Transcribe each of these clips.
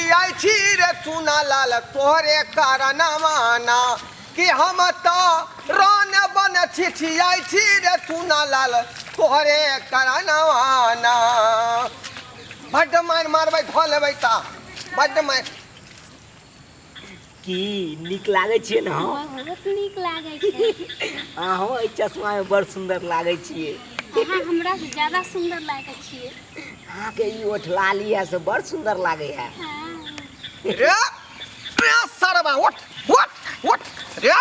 छिछियाई छी रे चुना लाल तोहरे कारणवाना कि हम तो रोन बन छिछियाई छी रे चुना लाल तोहरे कारणवाना बड्ड मार मारबै धो लेबै ता बड्ड मार की नीक लागे छिए न बहुत नीक लागे छै अहो ई चश्मा में बड़ सुंदर लागे छिए अहाँ हमरा से ज्यादा सुंदर लागे छिए अहाँ के ई ओठ लाली है से बड़ सुंदर लागे है रे रे सरबा उठ रे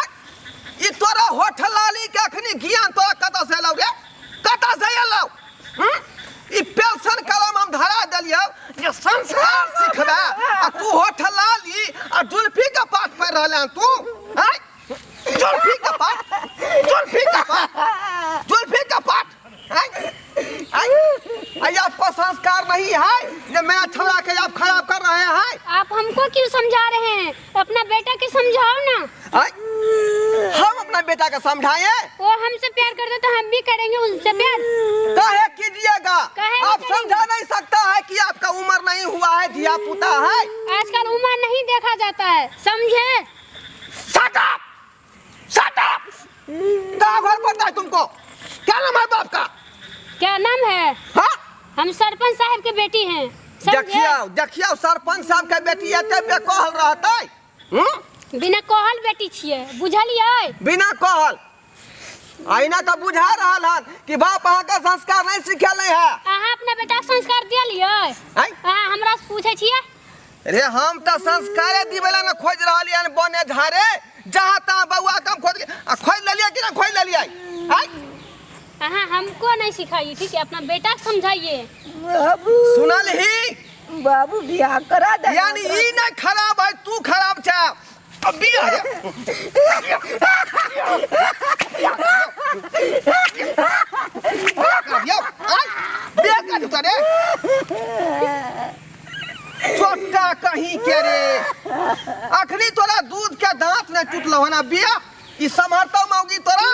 ई तोरा होठ लाली के अखनी ज्ञान तोरा कत से एलौ रे कत से एलौ ई पेंशन कलम हम धरा देलियौ जे संस्कार सिखबा आ तू होठ लाली आ जुल्फी के पाठ पढ़ रहले तू हैं जुल्फी के पाठ आपको संस्कार नहीं है जो मैं छोड़ा के आप खराब कर रहे हैं। आप हमको क्यों समझा रहे हैं? अपना बेटा के समझाओ ना। हम अपना बेटा का समझाए? वो हमसे प्यार करते तो हम भी करेंगे उनसे प्यार। काहे कीजिएगा? आप समझा नहीं सकता है कि आपका उम्र नहीं हुआ है, धिया पुता है। आजकल उम्र नहीं देखा जाता है, समझे? Shut up! कहाँ घर पड़ता है तुमको? क्या नाम है बाप का? क्या नाम है? हाँ? हम सरपंच साहब के बेटी हैं। देखियो सरपंच साहब के बेटी एते बेकहल रहते। बिना कहल बेटी छिए, बुझलिए? बिना कहल आईना तो बुझा रहल हन कि बाप अहाँ के संस्कार नहीं सिखेले है। अहाँ अपना बेटा के संस्कार दिलिए? अहाँ हमरा से पूछे छिए? रे हम तो संस्कार दिवेला न खोज रहलिए न बने झारे जहां ता बउआ कम खोज लेलिए कि ना खोज लेलिए? अहाँ हमको नहीं सिखाइए, ठीक है? अपना बेटा को समझाइए। सुनल ही बाबू बियाह करा दे। यानी ई नहीं खराब है, तू खराब छ। अब बियाह छोटा कहीं के रे अखनी तोरा दूध के दांत न टूटलो है ना बिया ई समर्थो मौगी तोरा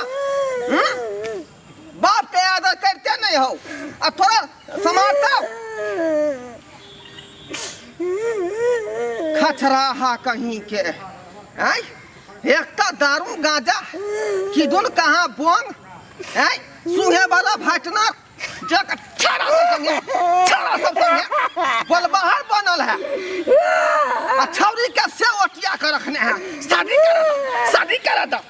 बाप के आदर करते नहीं हो आ थोड़ा समर्थो खचराहा कहीं के हैं एक तो दारू गांजा किदुन कहाँ बोंग हैं सुहे वाला भाटना जग छाड़ा सब संगे बोलबाहर बनल है आ छौरी के से ओटिया के रखने हैं शादी करा दो